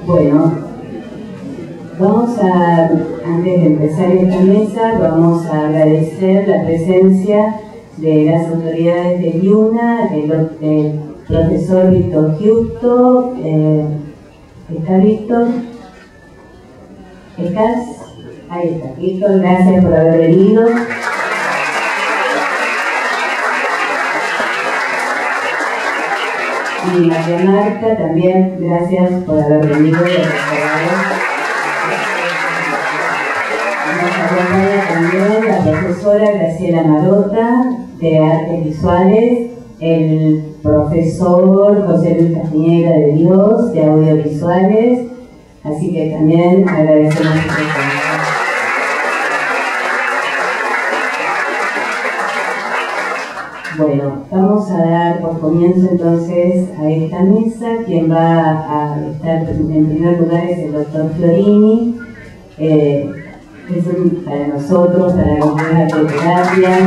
Bueno, antes de empezar esta mesa, vamos a agradecer la presencia de las autoridades de IUNA, del profesor Víctor Justo. ¿Está Víctor? ¿Estás? Ahí está, Víctor, gracias por haber venido. Y María Marta, también gracias por haber venido. Nos acompaña también la profesora Graciela Marota, de Artes Visuales, el profesor José Luis Castiñeira de Dios, de Audiovisuales, así que también agradecemos su presencia. Bueno, vamos a dar por comienzo entonces a esta mesa. Quien va a estar en primer lugar es el doctor Florini. Para nosotros, para la comunidad de terapia.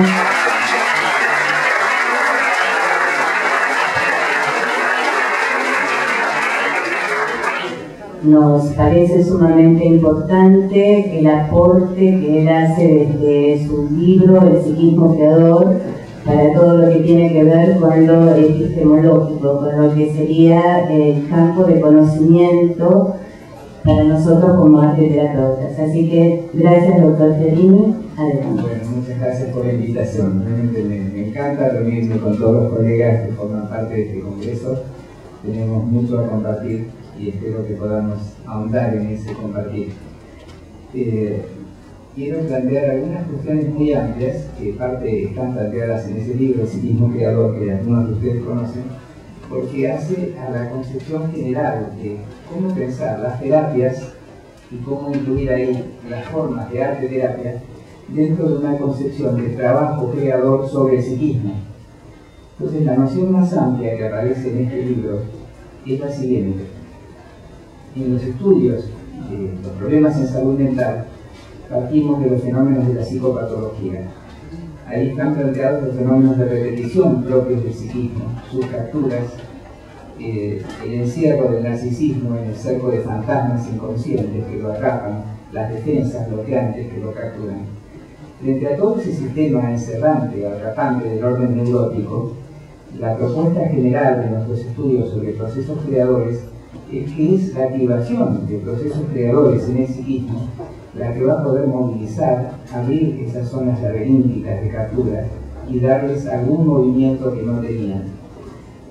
Nos parece sumamente importante el aporte que él hace desde su libro, El psiquismo creador, para todo lo que tiene que ver con lo epistemológico, con lo que sería el campo de conocimiento para nosotros como arteterapeutas. Así que gracias, doctor Florini. Adelante. Bueno, muchas gracias por la invitación. Realmente me encanta reunirme con todos los colegas que forman parte de este congreso. Tenemos mucho a compartir y espero que podamos ahondar en ese compartir. Quiero plantear algunas cuestiones muy amplias que están planteadas en ese libro, El psiquismo creador, que algunos de ustedes conocen, porque hace a la concepción general de cómo pensar las terapias y cómo incluir ahí las formas de arte terapia dentro de una concepción de trabajo creador sobre el psiquismo. Entonces, la noción más amplia que aparece en este libro es la siguiente. En los estudios de los problemas en salud mental, partimos de los fenómenos de la psicopatología. Ahí están planteados los fenómenos de repetición propios del psiquismo, sus capturas, el encierro del narcisismo en el cerco de fantasmas inconscientes que lo atrapan, las defensas bloqueantes que lo capturan. Frente a todo ese sistema encerrante o atrapante del orden neurótico, la propuesta general de nuestros estudios sobre procesos creadores es que es la activación de procesos creadores en el psiquismo la que va a poder movilizar, abrir esas zonas laberínticas de captura y darles algún movimiento que no tenían.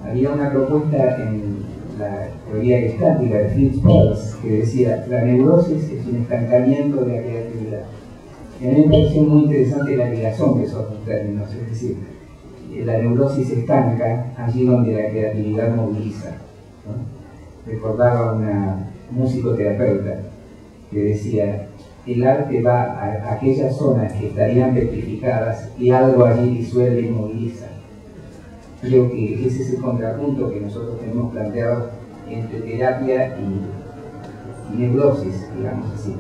Había una propuesta en la teoría gestática de Fritz Perls que decía: la neurosis es un estancamiento de la creatividad. Y a mí me pareció muy interesante la ligación de esos dos términos, es decir, la neurosis estanca allí donde la creatividad moviliza, ¿no? Recordaba una musicoterapeuta que decía: el arte va a aquellas zonas que estarían petrificadas y algo allí disuelve y moviliza. Creo que ese es el contrapunto que nosotros tenemos planteado entre terapia y neurosis, digamos así.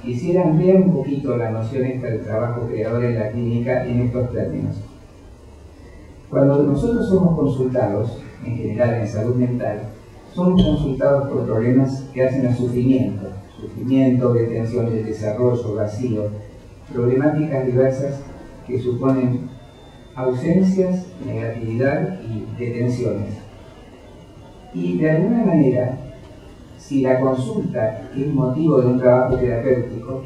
Quisiera ampliar un poquito la noción esta del trabajo creador en la clínica en estos términos. Cuando nosotros somos consultados, en general en salud mental, somos consultados por problemas que hacen a sufrimiento, detención del desarrollo, vacío, problemáticas diversas que suponen ausencias, negatividad y detenciones. Y de alguna manera, si la consulta es motivo de un trabajo terapéutico,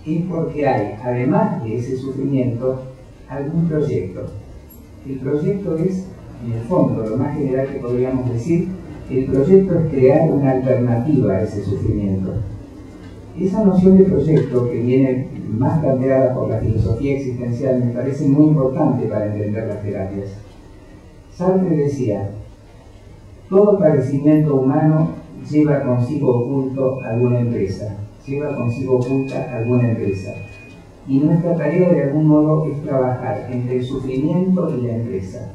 es porque hay, además de ese sufrimiento, algún proyecto. El proyecto es, en el fondo, lo más general que podríamos decir, el proyecto es crear una alternativa a ese sufrimiento. Esa noción de proyecto, que viene más planteada por la filosofía existencial, me parece muy importante para entender las terapias. Sartre decía: todo padecimiento humano lleva consigo oculto alguna empresa, y nuestra tarea de algún modo es trabajar entre el sufrimiento y la empresa,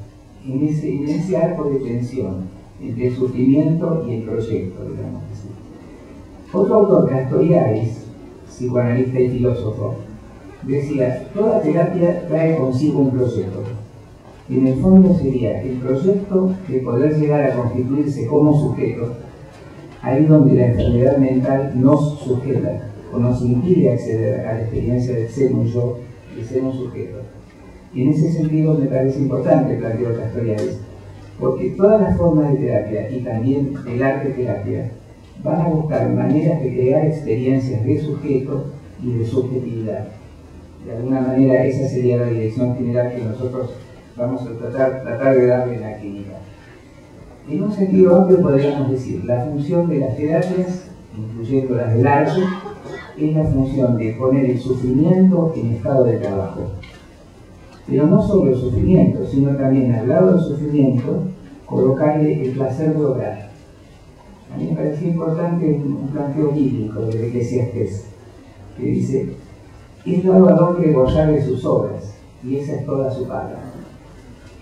en ese arco de tensión entre el sufrimiento y el proyecto, digamos así. Otro autor, Castoriadis, psicoanalista y filósofo, decía: toda terapia trae consigo un proyecto. En el fondo sería el proyecto de poder llegar a constituirse como sujeto, ahí donde la enfermedad mental nos sujeta o nos impide acceder a la experiencia de ser un yo, de ser un sujeto. Y en ese sentido me parece importante el planteo de Castoriadis, porque todas las formas de terapia y también el arte terapia van a buscar maneras de crear experiencias de sujeto y de subjetividad. De alguna manera esa sería la dirección general que nosotros vamos a tratar de darle en la clínica. En un sentido amplio podríamos decir, la función de las terapias, incluyendo las del arte, es la función de poner el sufrimiento en estado de trabajo. Pero no solo el sufrimiento, sino también al lado del sufrimiento, colocarle el placer de obrar. A mí me pareció importante un planteo bíblico del Eclesiastés, que dice, es dado al hombre gozar de sus obras, y esa es toda su paga.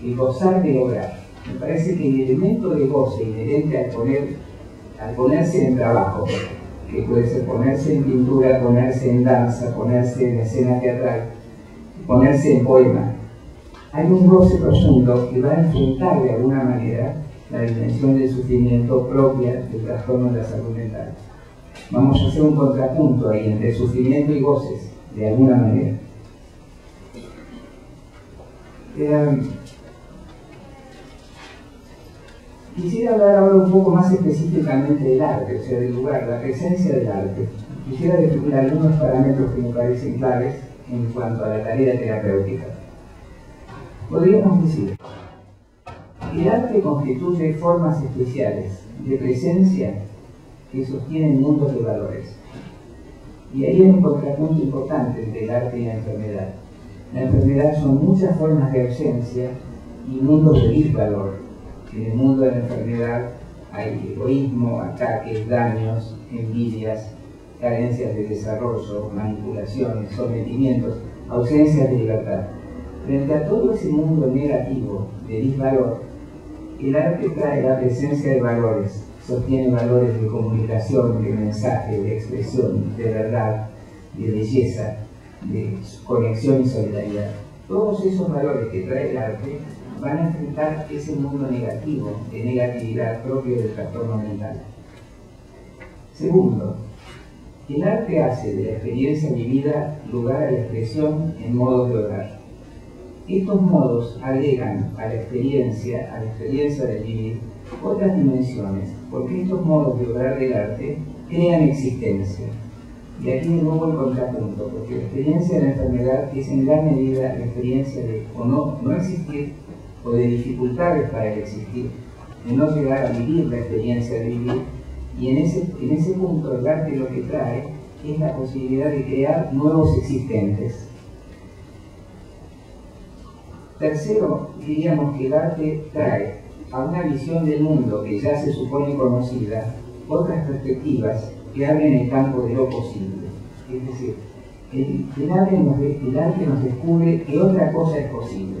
El gozar de obrar. Me parece que el elemento de goce inherente al ponerse en trabajo, que puede ser ponerse en pintura, ponerse en danza, ponerse en escena teatral, ponerse en poema, hay un goce profundo que va a enfrentar de alguna manera la dimensión del sufrimiento propia del trastorno de la salud mental. Vamos a hacer un contrapunto ahí entre sufrimiento y goces, de alguna manera. Quisiera hablar ahora un poco más específicamente del arte, o sea, del lugar, la presencia del arte. Quisiera definir algunos parámetros que me parecen claves en cuanto a la tarea terapéutica. Podríamos decir que el arte constituye formas especiales de presencia que sostienen mundos de valores. Y ahí hay un contrapunto importante entre el arte y la enfermedad. La enfermedad son muchas formas de ausencia y mundos de disvalor. En el mundo de la enfermedad hay egoísmo, ataques, daños, envidias, carencias de desarrollo, manipulaciones, sometimientos, ausencias de libertad. Frente a todo ese mundo negativo de disvalor, el arte trae la presencia de valores, sostiene valores de comunicación, de mensaje, de expresión, de verdad, de belleza, de conexión y solidaridad. Todos esos valores que trae el arte van a enfrentar ese mundo negativo, de negatividad propio del trastorno mental. Segundo, el arte hace de la experiencia vivida lugar a la expresión en modos de obrar. Estos modos agregan a la experiencia de vivir, otras dimensiones, porque estos modos de obrar del arte crean existencia. Y aquí de nuevo el contrapunto, porque la experiencia de la enfermedad es en gran medida la experiencia de o no existir, o de dificultades para el existir, de no llegar a vivir la experiencia de vivir, y en ese punto el arte lo que trae es la posibilidad de crear nuevos existentes. Tercero, diríamos que el arte trae a una visión del mundo que ya se supone conocida otras perspectivas que abren el campo de lo posible. Es decir, el arte nos descubre que otra cosa es posible.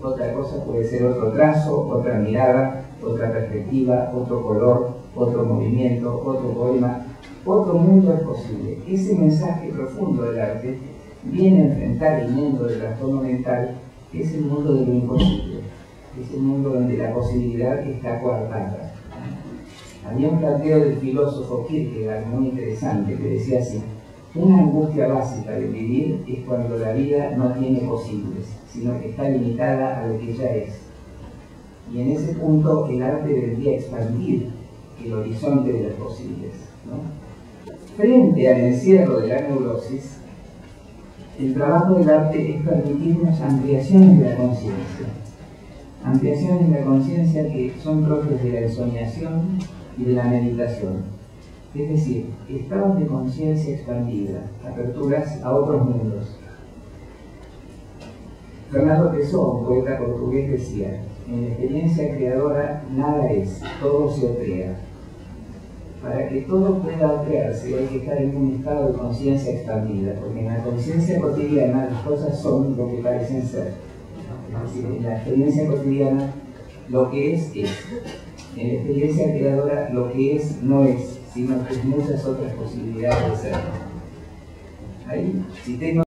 Otra cosa puede ser otro trazo, otra mirada, otra perspectiva, otro color, otro movimiento, otro poema. Otro mundo es posible. Ese mensaje profundo del arte viene a enfrentar el mundo del trastorno mental, que es el mundo de lo imposible. Es el mundo donde la posibilidad está coartada. Había un planteo del filósofo Kierkegaard muy interesante que decía así: una angustia básica de vivir es cuando la vida no tiene posibles, sino que está limitada a lo que ya es. Y en ese punto el arte debería expandir el horizonte de los posibles, ¿no? Frente al encierro de la neurosis, el trabajo del arte es permitirnos ampliaciones de la conciencia. Ampliaciones de la conciencia que son propias de la ensoñación y de la meditación. Es decir, estados de conciencia expandida, aperturas a otros mundos. Fernando Pessoa, un poeta portugués, decía: en la experiencia creadora nada es, todo se ocrea. Para que todo pueda crearse hay que estar en un estado de conciencia expandida, porque en la conciencia cotidiana las cosas son lo que parecen ser. Es decir, en la experiencia cotidiana lo que es. En la experiencia creadora lo que es no es, sino que muchas otras posibilidades de ser. Ahí, si tengo